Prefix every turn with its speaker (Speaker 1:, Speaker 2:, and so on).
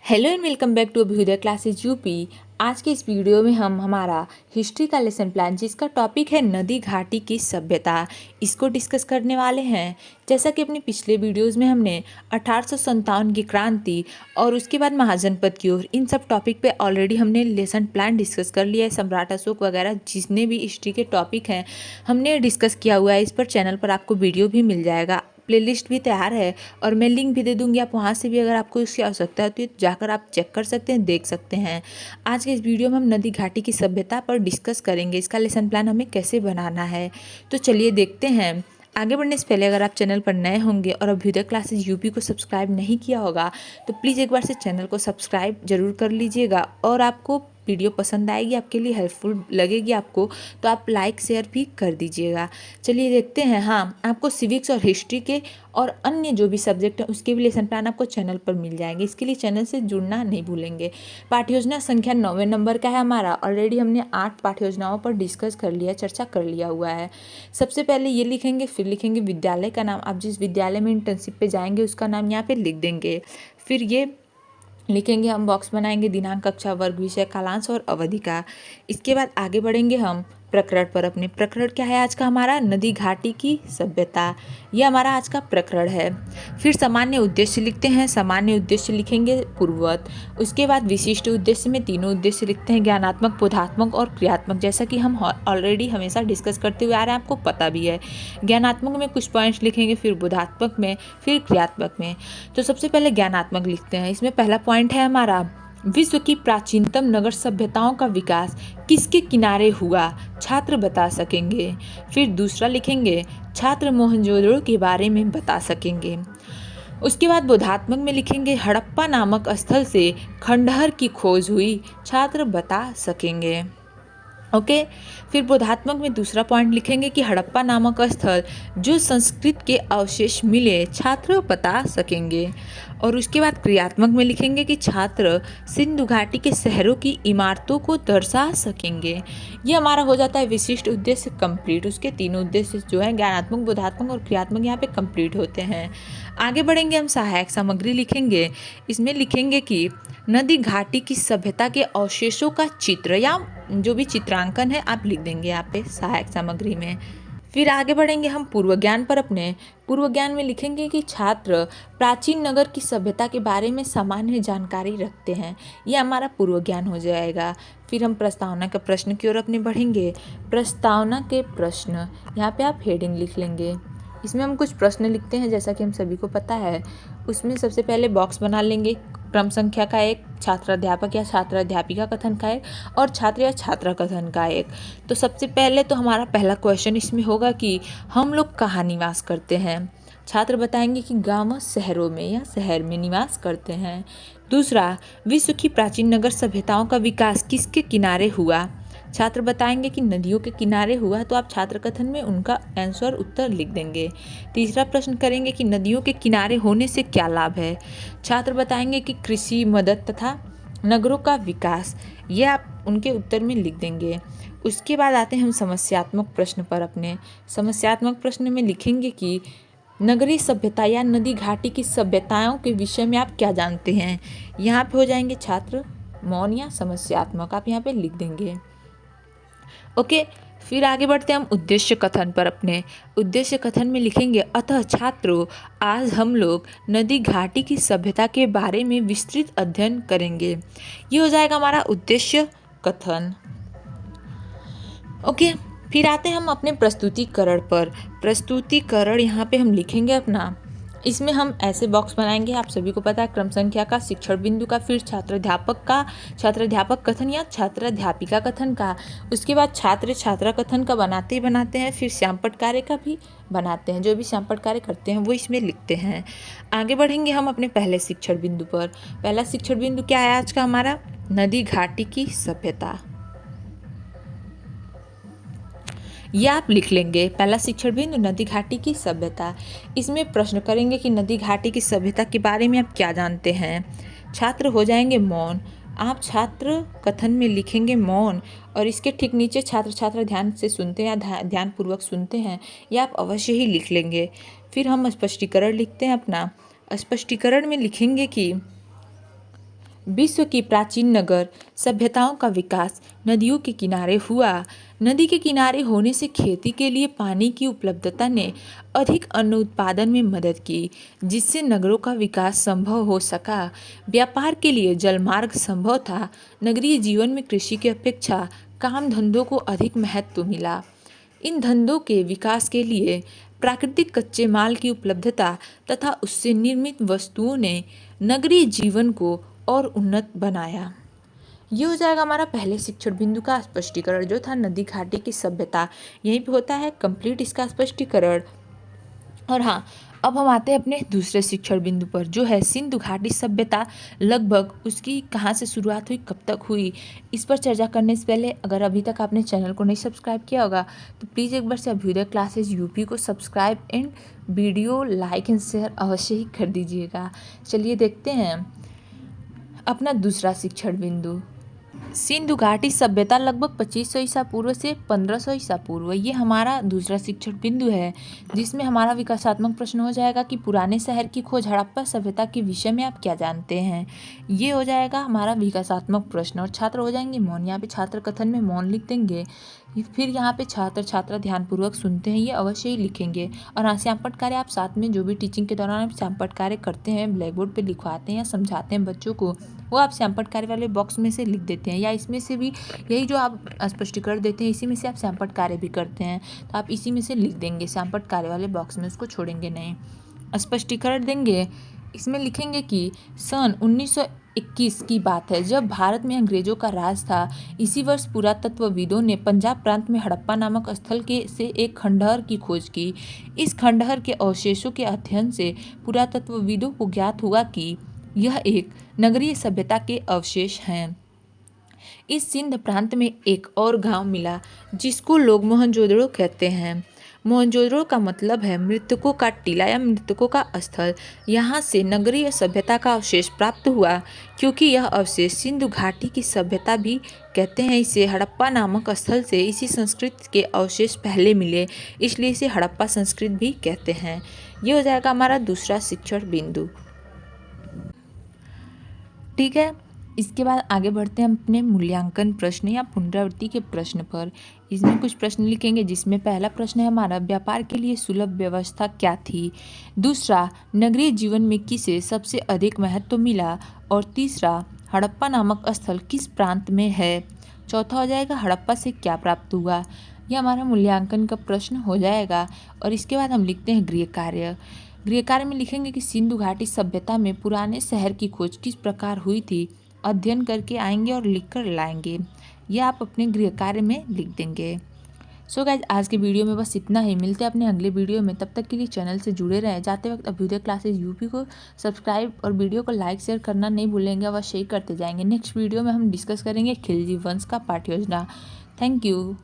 Speaker 1: Hello and welcome back to Abhyudaya classes UP. आज के इस वीडियो में हम हमारा हिस्ट्री का लेसन प्लान जिसका टॉपिक है नदी घाटी की सभ्यता, इसको डिस्कस करने वाले हैं। जैसा कि अपने पिछले वीडियोस में हमने 1857 की क्रांति और उसके बाद महाजनपद की ओर, इन सब टॉपिक पे ऑलरेडी हमने लेसन प्लान डिस्कस कर लिया है। सम्राट अशोक वगैरह जितने भी हिस्ट्री के टॉपिक हैं हमने डिस्कस किया हुआ है। इस पर चैनल पर आपको वीडियो भी मिल जाएगा, प्लेलिस्ट भी तैयार है और मैं लिंक भी दे दूंगी। आप वहाँ से भी अगर आपको इसकी आवश्यकता होती है तो जाकर आप चेक कर सकते हैं, देख सकते हैं। आज के इस वीडियो में हम नदी घाटी की सभ्यता पर डिस्कस करेंगे, इसका लेसन प्लान हमें कैसे बनाना है। तो चलिए देखते हैं। आगे बढ़ने से पहले अगर आप चैनल पर नए होंगे और अभ्युदय क्लासेज यूपी को सब्सक्राइब नहीं किया होगा तो प्लीज़ एक बार से चैनल को सब्सक्राइब जरूर कर लीजिएगा। और आपको वीडियो पसंद आएगी, आपके लिए हेल्पफुल लगेगी आपको, तो आप लाइक शेयर भी कर दीजिएगा। चलिए देखते हैं। हाँ, आपको सिविक्स और हिस्ट्री के और अन्य जो भी सब्जेक्ट हैं उसके भी लेसन प्लान आपको चैनल पर मिल जाएंगे। इसके लिए चैनल से जुड़ना नहीं भूलेंगे। पाठ्य योजना संख्या 9वें नंबर का है हमारा। ऑलरेडी हमने 8 पाठ्य योजनाओं पर डिस्कस कर लिया, चर्चा कर लिया हुआ है। सबसे पहले ये लिखेंगे, फिर लिखेंगे विद्यालय का नाम। आप जिस विद्यालय में इंटर्नशिप पे जाएंगे उसका नाम यहाँ पे लिख देंगे। फिर ये लिखेंगे, हम बॉक्स बनाएंगे दिनांक, कक्षा, वर्ग, विषय, कालांश और अवधि का। इसके बाद आगे बढ़ेंगे हम प्रकरण पर। अपने प्रकरण क्या है आज का हमारा? नदी घाटी की सभ्यता। ये हमारा आज का प्रकरण है। फिर सामान्य उद्देश्य लिखते हैं। सामान्य उद्देश्य लिखेंगे पूर्ववत। उसके बाद विशिष्ट उद्देश्य में तीनों उद्देश्य लिखते हैं, ज्ञानात्मक, बोधात्मक और क्रियात्मक, जैसा कि हम ऑलरेडी हमेशा डिस्कस करते हुए आ रहे हैं, आपको पता भी है। ज्ञानात्मक में कुछ पॉइंट्स लिखेंगे, फिर बोधात्मक में, फिर क्रियात्मक में। तो सबसे पहले ज्ञानात्मक लिखते हैं। इसमें पहला पॉइंट है हमारा, विश्व की प्राचीनतम नगर सभ्यताओं का विकास किसके किनारे हुआ, छात्र बता सकेंगे। फिर दूसरा लिखेंगे, छात्र मोहनजोदड़ो के बारे में बता सकेंगे। उसके बाद बोधात्मक में लिखेंगे, हड़प्पा नामक स्थल से खंडहर की खोज हुई, छात्र बता सकेंगे। ओके। फिर बोधात्मक में दूसरा पॉइंट लिखेंगे कि हड़प्पा नामक स्थल जो संस्कृत के अवशेष मिले, छात्र बता सकेंगे। और उसके बाद क्रियात्मक में लिखेंगे कि छात्र सिंधु घाटी के शहरों की इमारतों को दर्शा सकेंगे। ये हमारा हो जाता है विशिष्ट उद्देश्य कंप्लीट। उसके तीनों उद्देश्य जो हैं ज्ञानात्मक, बोधात्मक और क्रियात्मक यहाँ पे कंप्लीट होते हैं। आगे बढ़ेंगे हम सहायक सामग्री लिखेंगे। इसमें लिखेंगे कि नदी घाटी की सभ्यता के अवशेषों का चित्र या जो भी चित्रांकन है आप लिख देंगे यहाँ पे सहायक सामग्री में। फिर आगे बढ़ेंगे हम पूर्व ज्ञान पर। अपने पूर्व ज्ञान में लिखेंगे कि छात्र प्राचीन नगर की सभ्यता के बारे में सामान्य जानकारी रखते हैं। यह हमारा पूर्व ज्ञान हो जाएगा। फिर हम प्रस्तावना के प्रश्न की ओर अपने बढ़ेंगे। प्रस्तावना के प्रश्न, यहाँ पे आप हेडिंग लिख लेंगे। इसमें हम कुछ प्रश्न लिखते हैं जैसा कि हम सभी को पता है। उसमें सबसे पहले बॉक्स बना लेंगे, क्रम संख्या का एक, छात्राध्यापक या छात्राध्यापिका कथन का एक और छात्र या छात्रा कथन का एक। तो सबसे पहले तो हमारा पहला क्वेश्चन इसमें होगा कि हम लोग कहाँ निवास करते हैं। छात्र बताएंगे कि गाँव, शहरों में या शहर में निवास करते हैं। दूसरा, विश्व की प्राचीन नगर सभ्यताओं का विकास किसके किनारे हुआ। छात्र बताएंगे कि नदियों के किनारे हुआ, तो आप छात्र कथन में उनका आंसर उत्तर लिख देंगे। तीसरा प्रश्न करेंगे कि नदियों के किनारे होने से क्या लाभ है। छात्र बताएंगे कि कृषि, मदद तथा नगरों का विकास। ये आप उनके उत्तर में लिख देंगे। उसके बाद आते हैं हम समस्यात्मक प्रश्न पर। अपने समस्यात्मक प्रश्न में लिखेंगे कि नगरीय सभ्यता या नदी घाटी की सभ्यताओं के विषय में आप क्या जानते हैं। यहाँ पे हो जाएंगे छात्र मौन या समस्यात्मक, आप यहाँ पे लिख देंगे। ओके। फिर आगे बढ़ते हैं हम उद्देश्य कथन पर। अपने उद्देश्य कथन में लिखेंगे, अतः छात्रों आज हम लोग नदी घाटी की सभ्यता के बारे में विस्तृत अध्ययन करेंगे। ये हो जाएगा हमारा उद्देश्य कथन। ओके। फिर आते हैं हम अपने प्रस्तुतिकरण पर। प्रस्तुतिकरण यहाँ पे हम लिखेंगे अपना। इसमें हम ऐसे बॉक्स बनाएंगे, आप सभी को पता है, क्रम संख्या का, शिक्षण बिंदु का, फिर छात्राध्यापक का, छात्राध्यापक कथन या छात्राध्यापिका कथन का। उसके बाद छात्र छात्रा कथन का बनाते ही बनाते हैं, फिर श्यामपट्ट कार्य का भी बनाते हैं। जो भी श्यामपट्ट कार्य करते हैं वो इसमें लिखते हैं। आगे बढ़ेंगे हम अपने पहले शिक्षण बिंदु पर। पहला शिक्षण बिंदु क्या है आज का हमारा? नदी घाटी की सभ्यता। यह आप लिख लेंगे। पहला शिक्षण बिंदु नदी घाटी की सभ्यता। इसमें प्रश्न करेंगे कि नदी घाटी की सभ्यता के बारे में आप क्या जानते हैं। छात्र हो जाएंगे मौन। आप छात्र कथन में लिखेंगे मौन और इसके ठीक नीचे छात्र छात्रा ध्यान से सुनते हैं या ध्यानपूर्वक सुनते हैं, यह आप अवश्य ही लिख लेंगे। फिर हम स्पष्टीकरण लिखते हैं अपना। स्पष्टीकरण में लिखेंगे कि विश्व की प्राचीन नगर सभ्यताओं का विकास नदियों के किनारे हुआ। नदी के किनारे होने से खेती के लिए पानी की उपलब्धता ने अधिक अन्न उत्पादन में मदद की, जिससे नगरों का विकास संभव हो सका। व्यापार के लिए जलमार्ग संभव था। नगरीय जीवन में कृषि की अपेक्षा काम धंधों को अधिक महत्व मिला। इन धंधों के विकास के लिए प्राकृतिक कच्चे माल की उपलब्धता तथा उससे निर्मित वस्तुओं ने नगरीय जीवन को और उन्नत बनाया। ये हो जाएगा हमारा पहले शिक्षण बिंदु का स्पष्टीकरण, जो था नदी घाटी की सभ्यता। यहीं पे होता है कंप्लीट इसका स्पष्टीकरण। और हाँ, अब हम आते हैं अपने दूसरे शिक्षण बिंदु पर, जो है सिंधु घाटी सभ्यता। लगभग उसकी कहाँ से शुरुआत हुई, कब तक हुई, इस पर चर्चा करने से पहले अगर अभी तक आपने चैनल को नहीं सब्सक्राइब किया होगा तो प्लीज़ एक बार से अभ्युदय क्लासेज यूपी को subscribe and video like and share अवश्य ही कर दीजिएगा। चलिए देखते हैं अपना दूसरा शिक्षण बिंदु। सिंधु घाटी सभ्यता लगभग 2500 ईसा पूर्व से 1500 ईसा पूर्व, ये हमारा दूसरा शिक्षण बिंदु है, जिसमें हमारा विकासात्मक प्रश्न हो जाएगा कि पुराने शहर की खोज हड़प्पा सभ्यता के विषय में आप क्या जानते हैं। ये हो जाएगा हमारा विकासात्मक प्रश्न। और छात्र हो जाएंगे मौन। यहाँ पे छात्र कथन में मौन लिख देंगे। फिर यहाँ पे छात्र छात्रा ध्यानपूर्वक सुनते हैं, ये अवश्य ही लिखेंगे। और हाँ, श्यामपट्ट कार्य आप साथ में जो भी टीचिंग के दौरान आप श्यामपट्ट कार्य करते हैं, ब्लैक बोर्ड पर लिखवाते हैं या समझाते हैं बच्चों को, वो आप श्यामपट्ट कार्य वाले बॉक्स में से लिख देते हैं, या इसमें से भी यही जो आप स्पष्टीकरण देते हैं इसी में से आप श्यामपट्ट कार्य भी करते हैं, तो आप इसी में से लिख देंगे श्यामपट्ट कार्य वाले बॉक्स में, उसको छोड़ेंगे नहीं। स्पष्टीकरण देंगे, इसमें लिखेंगे कि सन 1921 की बात है, जब भारत में अंग्रेजों का राज था। इसी वर्ष पुरातत्वविदों ने पंजाब प्रांत में हड़प्पा नामक स्थल से एक खंडहर की खोज की। इस खंडहर के अवशेषों के अध्ययन से पुरातत्वविदों को ज्ञात हुआ कि यह एक नगरीय सभ्यता के अवशेष हैं। इस सिंध प्रांत में एक और गांव मिला जिसको लोग मोहनजोदड़ो कहते हैं। मोहनजोदड़ो का मतलब है मृतकों का टीला या मृतकों का स्थल। यहाँ से नगरीय सभ्यता का अवशेष प्राप्त हुआ, क्योंकि यह अवशेष सिंधु घाटी की सभ्यता भी कहते हैं। इसे हड़प्पा नामक स्थल से इसी संस्कृति के अवशेष पहले मिले, इसलिए इसे हड़प्पा संस्कृति भी कहते हैं। ये हो जाएगा हमारा दूसरा शिक्षण बिंदु। ठीक है, इसके बाद आगे बढ़ते हैं अपने मूल्यांकन प्रश्न या पुनरावृत्ति के प्रश्न पर। इसमें कुछ प्रश्न लिखेंगे, जिसमें पहला प्रश्न है हमारा व्यापार के लिए सुलभ व्यवस्था क्या थी। दूसरा, नगरीय जीवन में किसे सबसे अधिक महत्व मिला। और तीसरा, हड़प्पा नामक स्थल किस प्रांत में है। चौथा हो जाएगा हड़प्पा से क्या प्राप्त हुआ। यह हमारा मूल्यांकन का प्रश्न हो जाएगा। और इसके बाद हम लिखते हैं गृह कार्य। गृह कार्य में लिखेंगे कि सिंधु घाटी सभ्यता में पुराने शहर की खोज किस प्रकार हुई थी, अध्ययन करके आएंगे और लिख कर लाएंगे। यह आप अपने गृह कार्य में लिख देंगे। सो गाइज, आज के वीडियो में बस इतना ही। मिलते हैं अपने अगले वीडियो में, तब तक के लिए चैनल से जुड़े रहें। जाते वक्त अभ्युदय क्लासेज यूपी को सब्सक्राइब और वीडियो को लाइक शेयर करना नहीं भूलेंगे, अवश्य ही करते जाएंगे। नेक्स्ट वीडियो में हम डिस्कस करेंगे खिलजी वंश का पाठ्य योजना। Thank you.